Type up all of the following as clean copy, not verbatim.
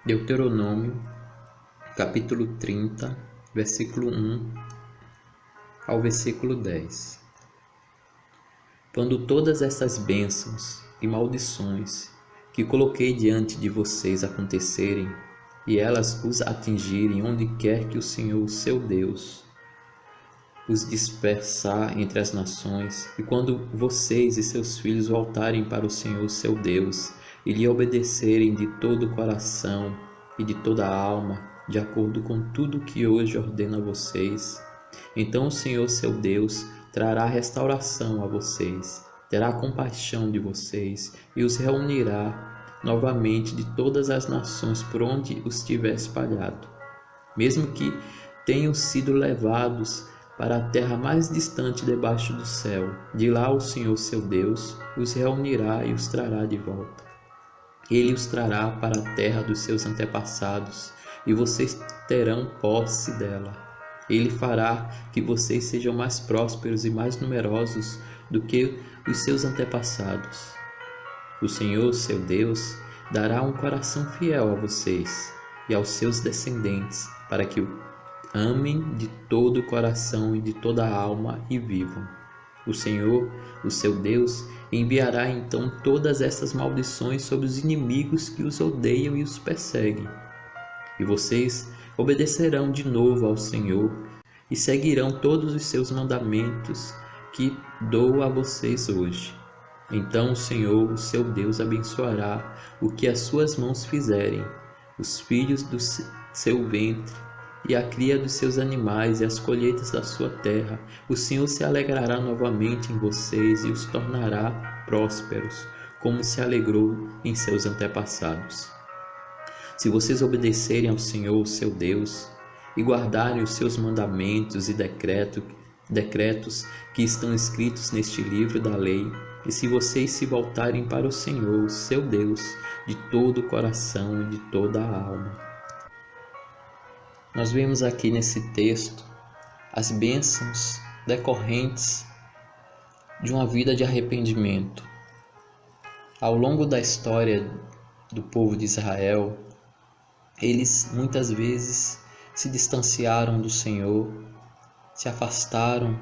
Deuteronômio, capítulo 30, versículo 1 ao versículo 10. Quando todas essas bênçãos e maldições que coloquei diante de vocês acontecerem, e elas os atingirem onde quer que o Senhor, seu Deus, os dispersar entre as nações, e quando vocês e seus filhos voltarem para o Senhor, seu Deus, e lhe obedecerem de todo o coração e de toda a alma, de acordo com tudo que hoje ordeno a vocês, então o Senhor, seu Deus, trará restauração a vocês, terá compaixão de vocês e os reunirá novamente de todas as nações por onde os tiver espalhado, mesmo que tenham sido levados para a terra mais distante debaixo do céu. De lá o Senhor, seu Deus, os reunirá e os trará de volta. Ele os trará para a terra dos seus antepassados, e vocês terão posse dela. Ele fará que vocês sejam mais prósperos e mais numerosos do que os seus antepassados. O Senhor, seu Deus, dará um coração fiel a vocês e aos seus descendentes, para que o amem de todo o coração e de toda a alma e vivam. O Senhor, o seu Deus, enviará então todas essas maldições sobre os inimigos que os odeiam e os perseguem. E vocês obedecerão de novo ao Senhor e seguirão todos os seus mandamentos que dou a vocês hoje. Então o Senhor, o seu Deus, abençoará o que as suas mãos fizerem, os filhos do seu ventre, e a cria dos seus animais e as colheitas da sua terra. O Senhor se alegrará novamente em vocês e os tornará prósperos, como se alegrou em seus antepassados. Se vocês obedecerem ao Senhor, seu Deus, e guardarem os seus mandamentos e decretos que estão escritos neste livro da lei, e se vocês se voltarem para o Senhor, seu Deus, de todo o coração e de toda a alma. Nós vemos aqui nesse texto as bênçãos decorrentes de uma vida de arrependimento. Ao longo da história do povo de Israel, eles muitas vezes se distanciaram do Senhor, se afastaram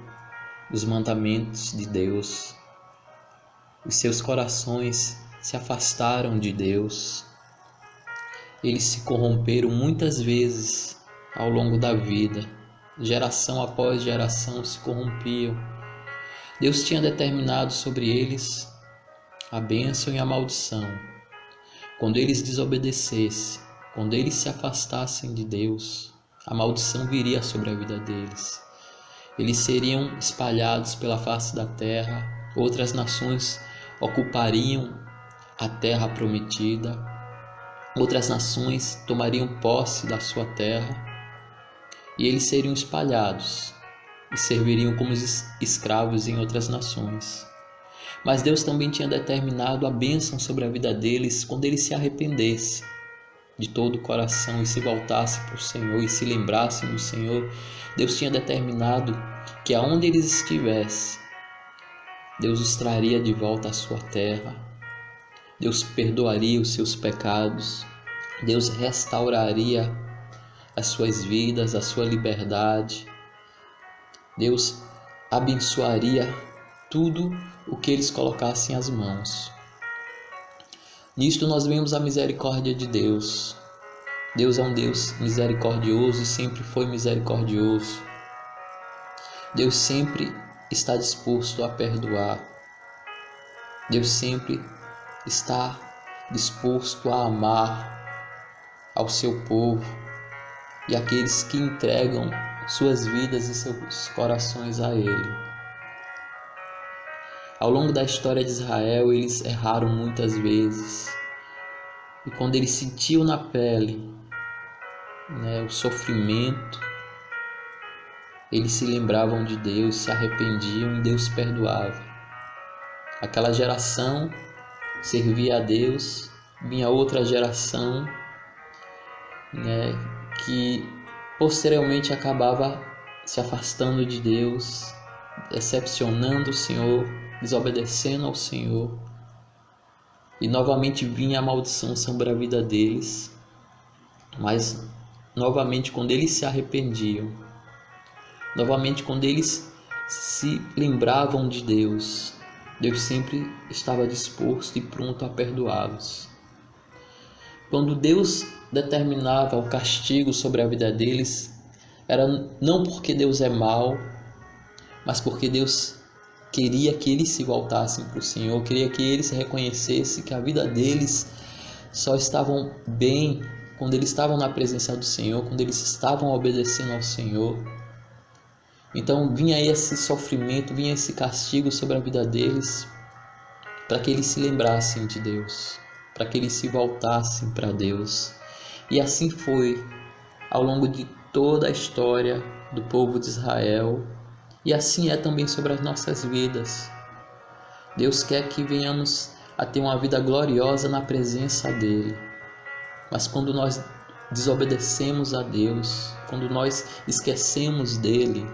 dos mandamentos de Deus. Os seus corações se afastaram de Deus. Eles se corromperam muitas vezes ao longo da vida, geração após geração se corrompiam. Deus tinha determinado sobre eles a bênção e a maldição. Quando eles desobedecessem, quando eles se afastassem de Deus, a maldição viria sobre a vida deles. Eles seriam espalhados pela face da terra, outras nações ocupariam a terra prometida, outras nações tomariam posse da sua terra, e eles seriam espalhados e serviriam como escravos em outras nações. Mas Deus também tinha determinado a bênção sobre a vida deles quando eles se arrependessem de todo o coração e se voltassem para o Senhor e se lembrassem do Senhor. Deus tinha determinado que aonde eles estivessem, Deus os traria de volta à sua terra. Deus perdoaria os seus pecados. Deus restauraria as suas vidas, a sua liberdade. Deus abençoaria tudo o que eles colocassem as mãos. Nisto nós vemos a misericórdia de Deus. Deus é um Deus misericordioso e sempre foi misericordioso. Deus sempre está disposto a perdoar. Deus sempre está disposto a amar ao seu povo e aqueles que entregam suas vidas e seus corações a Ele. Ao longo da história de Israel, eles erraram muitas vezes. E quando eles sentiam na pele, o sofrimento, eles se lembravam de Deus, se arrependiam e Deus perdoava. Aquela geração servia a Deus, vinha outra geração, que posteriormente acabava se afastando de Deus, decepcionando o Senhor, desobedecendo ao Senhor, e novamente vinha a maldição sobre a vida deles. Mas novamente, quando eles se arrependiam, novamente quando eles se lembravam de Deus, Deus sempre estava disposto e pronto a perdoá-los. Quando Deus determinava o castigo sobre a vida deles, era não porque Deus é mau, mas porque Deus queria que eles se voltassem para o Senhor, queria que eles reconhecessem que a vida deles só estavam bem quando eles estavam na presença do Senhor, quando eles estavam obedecendo ao Senhor. Então vinha esse sofrimento, vinha esse castigo sobre a vida deles, para que eles se lembrassem de Deus, para que eles se voltassem para Deus. E assim foi ao longo de toda a história do povo de Israel, e assim é também sobre as nossas vidas. Deus quer que venhamos a ter uma vida gloriosa na presença dEle. Mas quando nós desobedecemos a Deus, quando nós esquecemos dEle,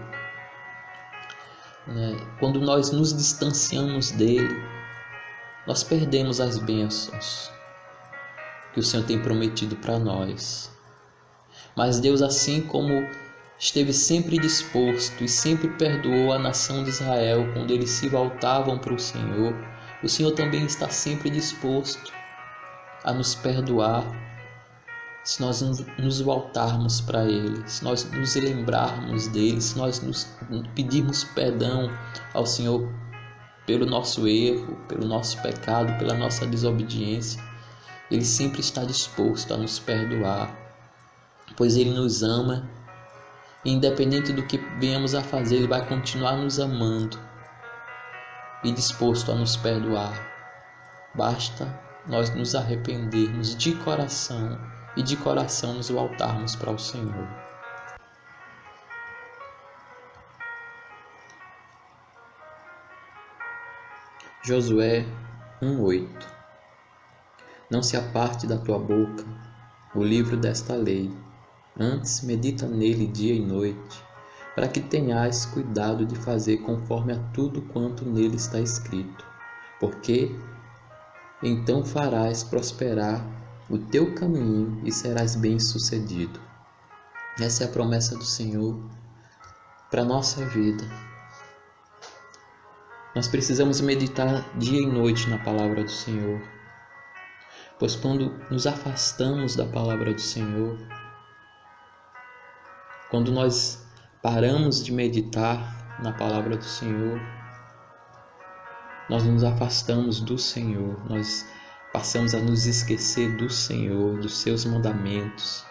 quando nós nos distanciamos dEle, nós perdemos as bênçãos que o Senhor tem prometido para nós. Mas Deus, assim como esteve sempre disposto e sempre perdoou a nação de Israel quando eles se voltavam para o Senhor também está sempre disposto a nos perdoar se nós nos voltarmos para Ele, se nós nos lembrarmos dEle, se nós nos pedirmos perdão ao Senhor pelo nosso erro, pelo nosso pecado, pela nossa desobediência. Ele sempre está disposto a nos perdoar, pois Ele nos ama. E independente do que venhamos a fazer, Ele vai continuar nos amando e disposto a nos perdoar. Basta nós nos arrependermos de coração e de coração nos voltarmos para o Senhor. Josué 1:8. Não se aparte da tua boca o livro desta lei, antes medita nele dia e noite, para que tenhas cuidado de fazer conforme a tudo quanto nele está escrito, porque então farás prosperar o teu caminho e serás bem-sucedido. Essa é a promessa do Senhor para a nossa vida. Nós precisamos meditar dia e noite na palavra do Senhor, pois quando nos afastamos da palavra do Senhor, quando nós paramos de meditar na palavra do Senhor, nós nos afastamos do Senhor, nós passamos a nos esquecer do Senhor, dos seus mandamentos,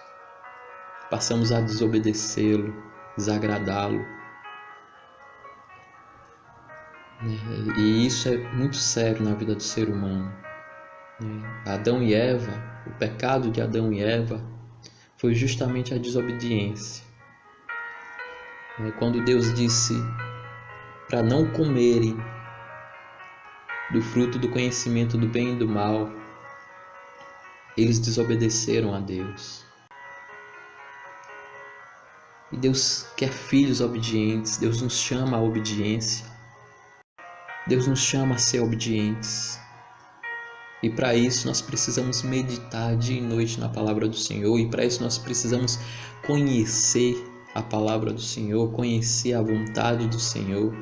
passamos a desobedecê-lo, desagradá-lo. E isso é muito sério na vida do ser humano. Adão e Eva, o pecado de Adão e Eva foi justamente a desobediência. Quando Deus disse para não comerem do fruto do conhecimento do bem e do mal, eles desobedeceram a Deus. E Deus quer filhos obedientes, Deus nos chama à obediência, Deus nos chama a ser obedientes. E para isso nós precisamos meditar dia e noite na palavra do Senhor, e para isso nós precisamos conhecer a palavra do Senhor, conhecer a vontade do Senhor,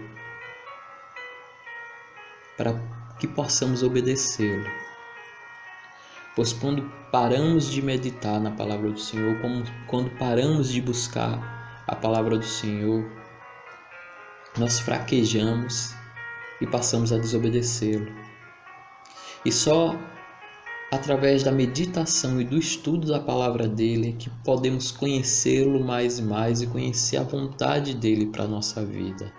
para que possamos obedecê-lo. Pois quando paramos de meditar na palavra do Senhor, quando paramos de buscar a palavra do Senhor, nós fraquejamos e passamos a desobedecê-lo. E só através da meditação e do estudo da palavra dele é que podemos conhecê-lo mais e mais e conhecer a vontade dele para a nossa vida.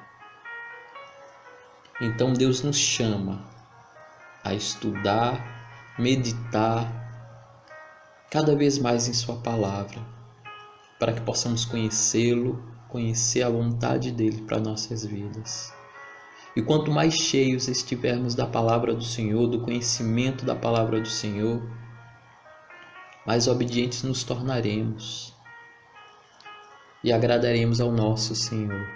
Então Deus nos chama a estudar, meditar cada vez mais em sua palavra, para que possamos conhecê-lo, conhecer a vontade dele para nossas vidas. E quanto mais cheios estivermos da palavra do Senhor, do conhecimento da palavra do Senhor, mais obedientes nos tornaremos e agradaremos ao nosso Senhor.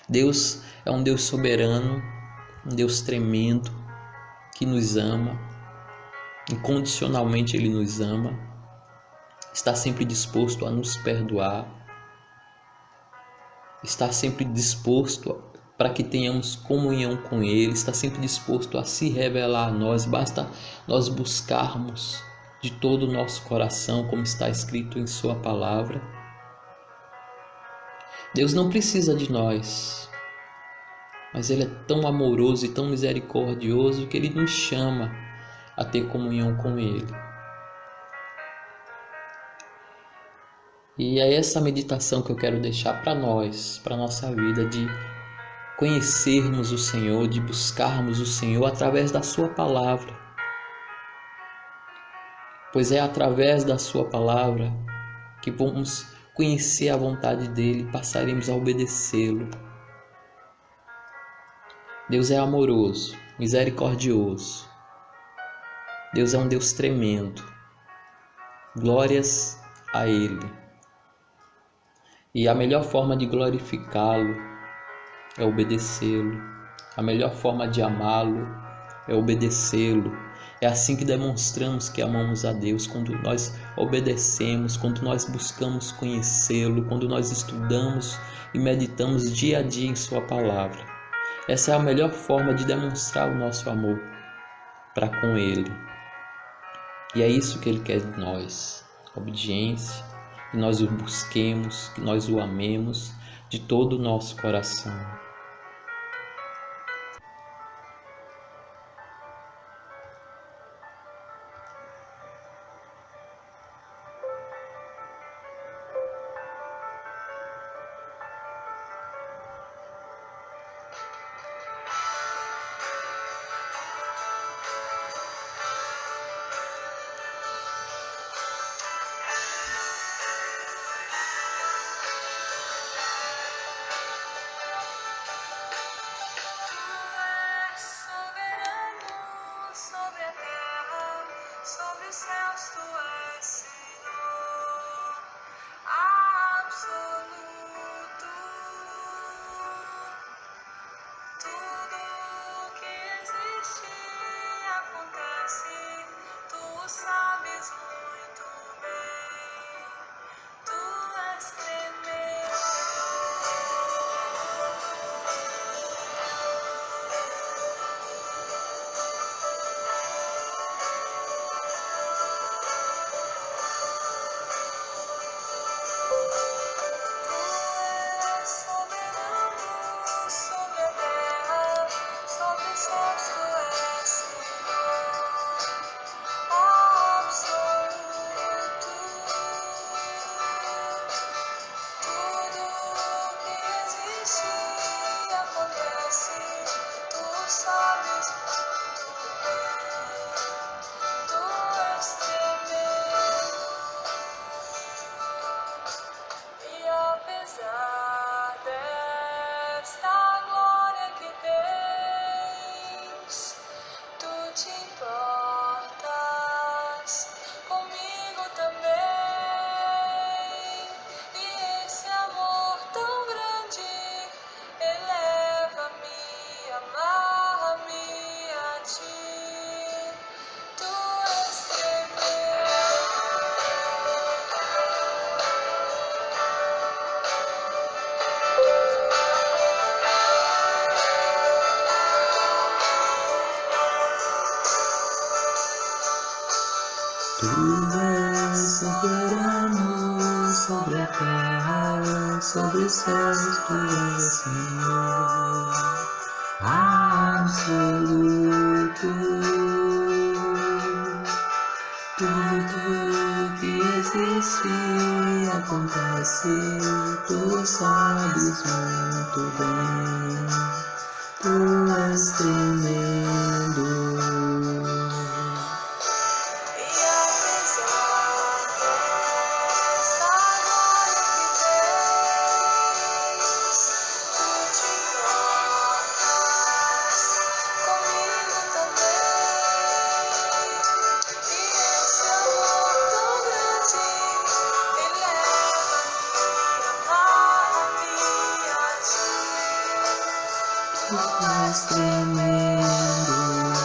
Deus é um Deus soberano, um Deus tremendo, que nos ama, incondicionalmente Ele nos ama, está sempre disposto a nos perdoar, está sempre disposto para que tenhamos comunhão com Ele, está sempre disposto a se revelar a nós. Basta nós buscarmos de todo o nosso coração, como está escrito em Sua palavra. Deus não precisa de nós, mas Ele é tão amoroso e tão misericordioso que Ele nos chama a ter comunhão com Ele. E é essa meditação que eu quero deixar para nós, para a nossa vida, de conhecermos o Senhor, de buscarmos o Senhor através da Sua palavra. Pois é através da Sua palavra que vamos conhecer a vontade dEle e passaremos a obedecê-lo. Deus é amoroso, misericordioso. Deus é um Deus tremendo. Glórias a Ele. E a melhor forma de glorificá-lo é obedecê-lo. A melhor forma de amá-lo é obedecê-lo. É assim que demonstramos que amamos a Deus, quando nós obedecemos, quando nós buscamos conhecê-lo, quando nós estudamos e meditamos dia a dia em Sua palavra. Essa é a melhor forma de demonstrar o nosso amor para com Ele. E é isso que Ele quer de nós, obediência, que nós o busquemos, que nós o amemos de todo o nosso coração. Tu és soberano sobre a terra, sobre os céus, Tu és Senhor absoluto. Tudo que existe acontece, Tu sabes muito bem. Tu és tremendo. Tu és tremendo.